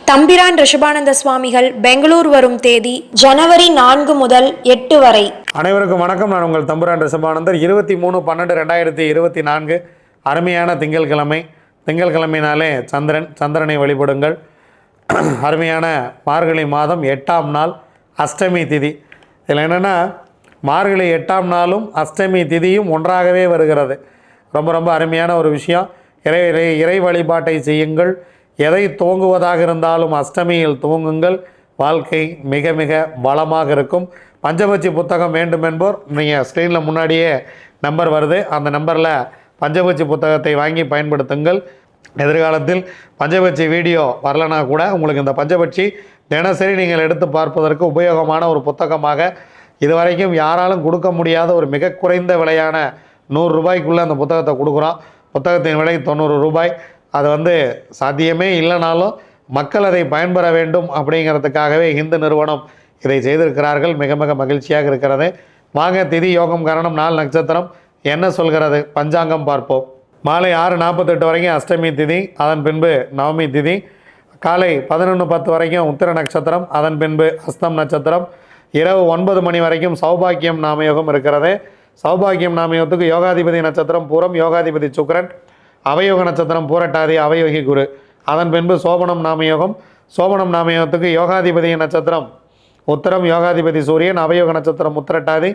தம்பிரான் ரிஷபானந்த சுவாமிகள் பெங்களூர் வரும் தேதி ஜனவரி 4 முதல் 8 வரை. அனைவருக்கும் வணக்கம். நான் உங்கள் தம்பிரான் ரிஷபானந்தர். 23/12/2024 அருமையான திங்கட்கிழமை. திங்கட்கிழமைனாலே சந்திரனை வழிபடுங்கள். அருமையான மார்கழி மாதம் 8ஆம் நாள் அஷ்டமி திதி. இதில் என்னென்னா மார்கழி 8ஆம் நாளும் அஷ்டமி திதியும் ஒன்றாகவே வருகிறது. ரொம்ப ரொம்ப அருமையான ஒரு விஷயம். இறை வழிபாட்டை செய்யுங்கள். எதை துவங்குவதாக இருந்தாலும் அஷ்டமியில் துவங்குங்கள். வாழ்க்கை மிக மிக வளமாக இருக்கும். பஞ்சபட்சி புத்தகம் வேண்டும் என்போர் நீங்கள் ஸ்க்ரீனில் முன்னாடியே நம்பர் வருது, அந்த நம்பரில் பஞ்சபட்சி புத்தகத்தை வாங்கி பயன்படுத்துங்கள். எதிர்காலத்தில் பஞ்சபட்சி வீடியோ வரலனா கூட உங்களுக்கு இந்த பஞ்சபட்சி தினசரி நீங்கள் எடுத்து பார்ப்பதற்கு உபயோகமான ஒரு புத்தகமாக இதுவரைக்கும் யாராலும் கொடுக்க முடியாத ஒரு மிக குறைந்த விலையான 100 ரூபாய்க்குள்ளே அந்த புத்தகத்தை கொடுக்குறோம். புத்தகத்தின் விலை 90 ரூபாய். அது சாத்தியமே இல்லைனாலும் மக்கள் அதை பயன்பெற வேண்டும் அப்படிங்கிறதுக்காகவே ஹிந்து நிறுவனம் இதை செய்திருக்கிறார்கள். மிக மிக மகிழ்ச்சியாக இருக்கிறது. வாங்க, திதி யோகம் கரணம் 4 நட்சத்திரம் என்ன சொல்கிறது பஞ்சாங்கம் பார்ப்போம். மாலை 6:48 வரைக்கும் அஷ்டமி திதி, அதன் பின்பு நவமி திதி. காலை 11:10 வரைக்கும் உத்திர நட்சத்திரம், அதன் பின்பு அஸ்தம் நட்சத்திரம். இரவு 9 மணி வரைக்கும் சௌபாக்கியம் நாமயோகம் இருக்கிறது. சௌபாக்கியம் நாமயோகத்துக்கு யோகாதிபதி நட்சத்திரம் பூரம், யோகாதிபதி சுக்கிரன். அவயோக நட்சத்திரம் பூரட்டாதி, அவயோகி குரு. அதன் பின்பு சோபனம் நாமயோகம். சோபனம் நாமயோகத்துக்கு யோகாதிபதி நட்சத்திரம் உத்திரம், யோகாதிபதி சூரியன். அவயோக நட்சத்திரம் உத்திரட்டாதி,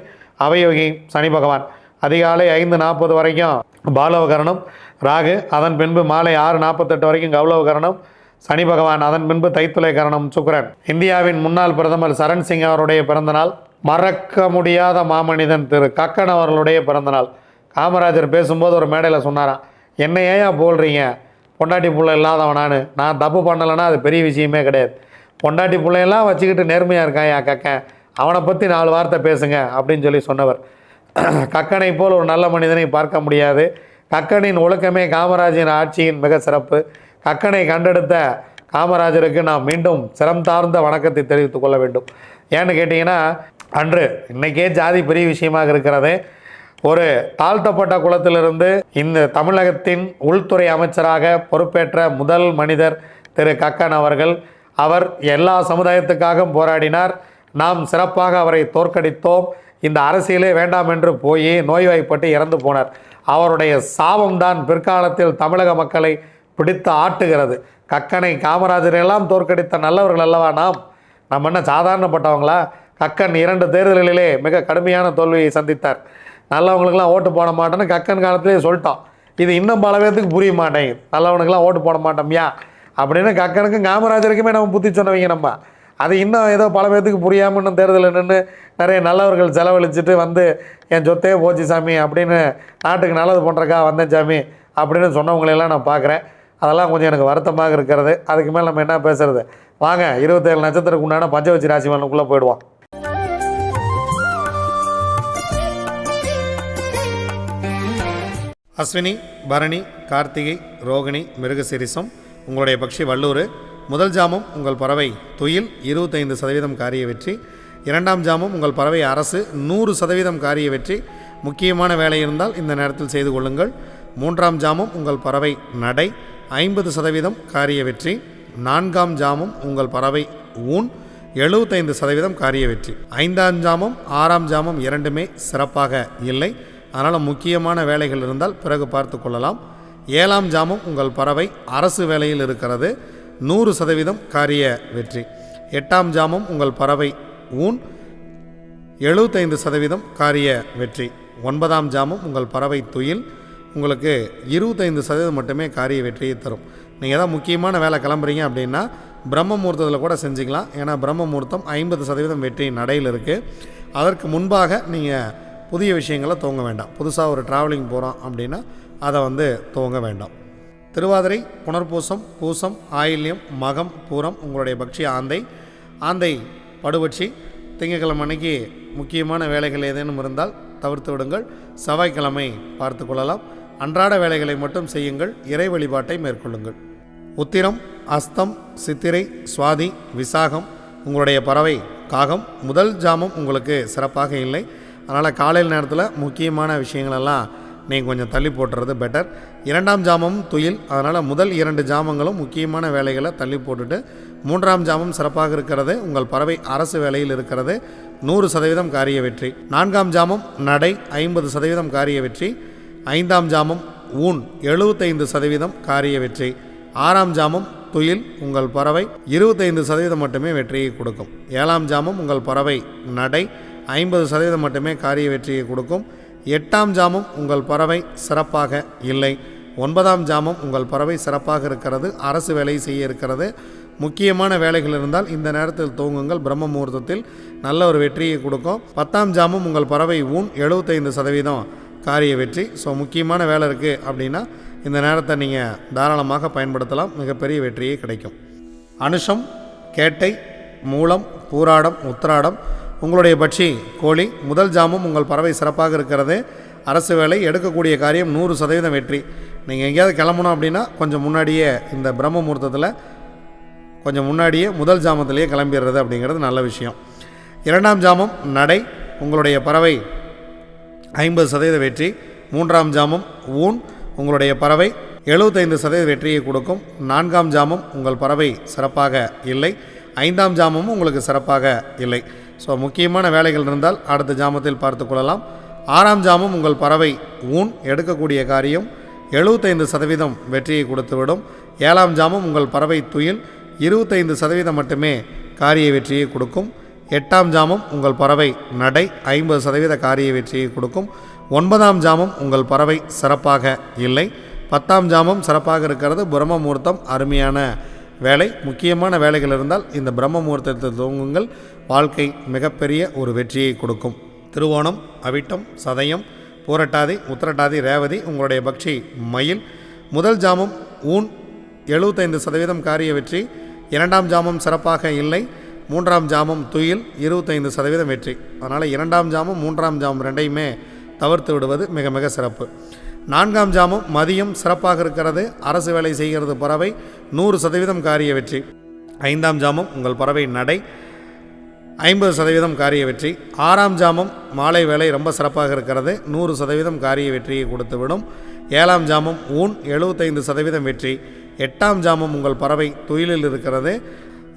அவயோகி சனி பகவான். அதிகாலை 5:40 வரைக்கும் பாலவகரணம் ராகு. அதன் பின்பு மாலை 6:48 வரைக்கும் கௌலவகரணம் சனி பகவான். அதன் பின்பு தைத்துளை கரணம் சுக்கிரன். இந்தியாவின் முன்னாள் பிரதமர் சரண் சிங் அவருடைய பிறந்தநாள். மறக்க முடியாத மாமனிதன் திரு கக்கன் அவர்களுடைய பிறந்தநாள். காமராஜர் பேசும்போது ஒரு மேடையில் சொன்னாராம், என்னை ஏன் போல்றீங்க, பொண்டாட்டி பிள்ளை இல்லாதவனான்னு. நான் தப்பு பண்ணலைன்னா அது பெரிய விஷயமே கிடையாது. பொண்டாட்டி பிள்ளையெல்லாம் வச்சுக்கிட்டு நேர்மையாக இருக்கான் என் கக்கன், அவனை பற்றி 4 வார்த்தை பேசுங்க அப்படின்னு சொல்லி சொன்னவர். கக்கனை போல் ஒரு நல்ல மனிதனை பார்க்க முடியாது. கக்கனின் ஒழுக்கமே காமராஜரின் ஆட்சியின் மிக சிறப்பு. கக்கனை கண்டெடுத்த காமராஜருக்கு நாம் மீண்டும் சிரம் தார்ந்த வணக்கத்தை தெரிவித்துக் கொள்ள வேண்டும். ஏன்னு கேட்டிங்கன்னா, அன்று இன்றைக்கே ஜாதி பெரிய விஷயமாக இருக்கிறது. ஒரு தாழ்த்தப்பட்ட குலத்திலிருந்து இந்த தமிழகத்தின் உள்துறை அமைச்சராக பொறுப்பேற்ற முதல் மனிதர் திரு கக்கன் அவர்கள். அவர் எல்லா சமுதாயத்துக்காகவும் போராடினார். நாம் சிறப்பாக அவரை தோற்கடித்தோம். இந்த அரசியலே வேண்டாம் என்று போய் நோய்வாய்ப்பட்டு இறந்து போனார். அவருடைய சாபம்தான் பிற்காலத்தில் தமிழக மக்களை பிடித்து ஆட்டுகிறது. கக்கனை காமராஜரெல்லாம் தோற்கடித்த நல்லவர்கள் அல்லவா நாம் என்ன சாதாரணப்பட்டவங்களா? கக்கன் 2 தேர்தல்களிலே மிக கடுமையான தோல்வியை சந்தித்தார். நல்லவங்களுக்கெல்லாம் ஓட்டு போட மாட்டேன்னு கக்கன் காலத்திலே சொல்லிட்டோம். இது இன்னும் பல பேர்த்துக்கு புரிய மாட்டேங்குது. நல்லவனுக்கெல்லாம் ஓட்டு போட மாட்டோம்யா அப்படின்னு கக்கனுக்கும் காமராஜருக்குமே நம்ம புத்தி சொன்னவங்க. நம்ம அது இன்னும் ஏதோ பல பேர்த்துக்கு புரியாமல் இன்னும் தேர்தலில் நின்று நிறைய நல்லவர்கள் செலவழிச்சிட்டு என் சொத்தையே போச்சு சாமி அப்படின்னு நாட்டுக்கு நல்லது பண்ணுறக்கா வந்தேன் சாமி அப்படின்னு சொன்னவங்களெல்லாம் நான் பார்க்குறேன். அதெல்லாம் கொஞ்சம் எனக்கு வருத்தமாக இருக்கிறது. அதுக்கு மேலே நம்ம என்ன பேசுறது? வாங்க, 27 நட்சத்திரத்துக்கு உண்டான பஞ்சவச்சி ராசி பலனுக்குள்ளே போயிடுவோம். அஸ்வினி, பரணி, கார்த்திகை, ரோகிணி, மிருகசிரிசம் உங்களுடைய பக்ஷி வல்லூர். முதல் ஜாமம் உங்கள் பறவை துயில் 25% காரிய வெற்றி. 2ஆம் ஜாமம் உங்கள் பறவை அரசு 100% காரிய வெற்றி. முக்கியமான வேலை இருந்தால் இந்த நேரத்தில் செய்து கொள்ளுங்கள். 3ஆம் ஜாமம் உங்கள் பறவை நடை 50% காரிய வெற்றி. 4ஆம் ஜாமம் உங்கள் பறவை ஊன் 75% காரிய வெற்றி. 5ஆம் ஜாமம் 6ஆம் ஜாமம் இரண்டுமே சிறப்பாக இல்லை. அதனால் முக்கியமான வேலைகள் இருந்தால் பிறகு பார்த்து கொள்ளலாம். 7ஆம் ஜாமம் உங்கள் பறவை அரசு வேலையில் இருக்கிறது, 100% காரிய வெற்றி. 8ஆம் ஜாமம் உங்கள் பறவை ஊன் 75% காரிய வெற்றி. 9ஆம் ஜாமம் உங்கள் பறவை துயில் உங்களுக்கு 25% மட்டுமே காரிய வெற்றியை தரும். நீங்கள் ஏதாவது முக்கியமான வேலை கிளம்புறீங்க அப்படின்னா பிரம்ம முகூர்த்தத்தில் கூட செஞ்சுக்கலாம். ஏன்னா பிரம்ம முகூர்த்தம் 50% வெற்றி நடையில் இருக்குது. அதற்கு முன்பாக நீங்கள் புதிய விஷயங்களை துவங்க வேண்டாம். புதுசாக ஒரு ட்ராவலிங் போகிறோம் அப்படின்னா அதை துவங்க வேண்டாம். திருவாதிரை, புனர்பூசம், பூசம், ஆயில்யம், மகம், பூரம் உங்களுடைய பக்ஷி ஆந்தை. ஆந்தை படுபட்சி. திங்கட்கிழமை அன்னைக்கு முக்கியமான வேலைகள் ஏதேனும் இருந்தால் தவிர்த்து விடுங்கள். செவ்வாய்க்கிழமை பார்த்து கொள்ளலாம். அன்றாட வேலைகளை மட்டும் செய்யுங்கள். இறை வழிபாட்டை மேற்கொள்ளுங்கள். உத்திரம், அஸ்தம், சித்திரை, சுவாதி, விசாகம் உங்களுடைய பறவை காகம். முதல் ஜாமம் உங்களுக்கு சிறப்பாக இல்லை. அதனால் காலையில் நேரத்தில் முக்கியமான விஷயங்களெல்லாம் நீங்கள் கொஞ்சம் தள்ளி போட்டுறது பெட்டர். 2ஆம் ஜாமம் துயில், அதனால் முதல் 2 ஜாமங்களும் முக்கியமான வேலைகளை தள்ளி போட்டுட்டு 3ஆம் ஜாமம் சிறப்பாக இருக்கிறது. உங்கள் பறவை அரசு வேலையில் இருக்கிறது, 100% காரிய வெற்றி. 4ஆம் ஜாமம் நடை, 50% காரிய வெற்றி. 5ஆம் ஜாமம் ஊன், 75% காரிய வெற்றி. 6ஆம் ஜாமம் துயில், உங்கள் பறவை 25% மட்டுமே வெற்றியை கொடுக்கும். 7ஆம் ஜாமம் உங்கள் பறவை நடை, 50% மட்டுமே காரிய வெற்றியை கொடுக்கும். 8ஆம் ஜாமம் உங்கள் பறவை சிறப்பாக இல்லை. 9ஆம் ஜாமம் உங்கள் பறவை சிறப்பாக இருக்கிறது, அரசு வேலை செய்ய இருக்கிறது. முக்கியமான வேலைகள் இருந்தால் இந்த நேரத்தில் தூங்குங்கள், பிரம்ம முகூர்த்தத்தில் நல்ல ஒரு வெற்றியை கொடுக்கும். 10ஆம் ஜாமம் உங்கள் பறவை ஊன், 75% காரிய வெற்றி. ஸோ முக்கியமான வேலை இருக்குது அப்படின்னா இந்த நேரத்தை நீங்கள் தாராளமாக பயன்படுத்தலாம், மிகப்பெரிய வெற்றியே கிடைக்கும். அனுஷம், கேட்டை, மூலம், பூராடம், உத்திராடம் உங்களுடைய பட்சி கோழி. முதல் ஜாமம் உங்கள் பறவை சிறப்பாக இருக்கிறது, அரசு வேலை, எடுக்கக்கூடிய காரியம் 100% வெற்றி. நீங்கள் எங்கேயாவது கிளம்பணும் அப்படின்னா கொஞ்சம் முன்னாடியே இந்த பிரம்ம முகூர்த்தத்தில் கொஞ்சம் முன்னாடியே முதல் ஜாமத்திலேயே கிளம்பிடுறது அப்படிங்கிறது நல்ல விஷயம். 2ஆம் ஜாமம் நடை, உங்களுடைய பறவை 50% வெற்றி. 3ஆம் ஜாமம் ஊன், உங்களுடைய பறவை 75% வெற்றியை கொடுக்கும். 4ஆம் ஜாமம் உங்கள் பறவை சிறப்பாக இல்லை. 5ஆம் ஜாமமும் உங்களுக்கு சிறப்பாக இல்லை. ஸோ முக்கியமான வேலைகள் இருந்தால் அடுத்த ஜாமத்தில் பார்த்து கொள்ளலாம். 6ஆம் ஜாமம் உங்கள் பறவை ஊன், எடுக்கக்கூடிய காரியம் 75% வெற்றியை கொடுத்துவிடும். 7ஆம் ஜாமம் உங்கள் பறவை துயில், 25% மட்டுமே காரிய வெற்றியை கொடுக்கும். 8ஆம் ஜாமம் உங்கள் பறவை நடை, 50% காரிய வெற்றியை கொடுக்கும். 9ஆம் ஜாமம் உங்கள் பறவை சிறப்பாக இல்லை. 10ஆம் ஜாமம் சிறப்பாக இருக்கிறது, பிரம்ம முகூர்த்தம் அருமையான வேலை. முக்கியமான வேலைகள் இருந்தால் இந்த பிரம்ம முகூர்த்தத்தில் தூங்குங்கள், வாழ்க்கை மிகப்பெரிய ஒரு வெற்றியை கொடுக்கும். திருவோணம், அவிட்டம், சதயம், பூரட்டாதி, உத்திரட்டாதி, ரேவதி உங்களுடைய பக்ஷி மயில். முதல் ஜாமம் ஊன், 75% காரிய வெற்றி. 2ஆம் ஜாமம் சிறப்பாக இல்லை. 3ஆம் ஜாமம் துயில், 25% வெற்றி. அதனால் 2ஆம் ஜாமம் 3ஆம் ஜாமம் ரெண்டையுமே தவிர்த்து விடுவது மிக மிக சிறப்பு. 4ஆம் ஜாமம் மதியம் சிறப்பாக இருக்கிறது, அரசு வேலை செய்கிறது பறவை, 100% காரிய வெற்றி. 5ஆம் ஜாமம் உங்கள் பறவை நடை, 50% காரிய வெற்றி. 6ஆம் ஜாமம் மாலை வேலை ரொம்ப சிறப்பாக இருக்கிறது, 100% காரிய வெற்றியை கொடுத்துவிடும். 7ஆம் ஜாமம் ஊன், 75% வெற்றி. 8ஆம் ஜாமம் உங்கள் பறவை துயிலில் இருக்கிறது.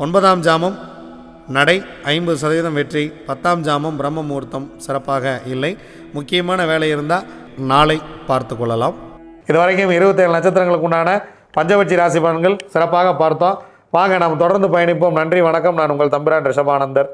9ஆம் ஜாமம் நடை, 50% வெற்றி. 10ஆம் ஜாமம் பிரம்ம முகூர்த்தம் சிறப்பாக இல்லை. முக்கியமான வேலை இருந்தால் நாளை பார்த்து கொள்ளலாம். இதுவரைக்கும் 27 நட்சத்திரங்களுக்கு உண்டான பஞ்சபட்சி ராசி பலன்கள் சிறப்பாக பார்த்தோம். வாங்க நாம் தொடர்ந்து பயணிப்போம். நன்றி, வணக்கம். நான் உங்கள் தம்பிரான் ரிஷபானந்தர்.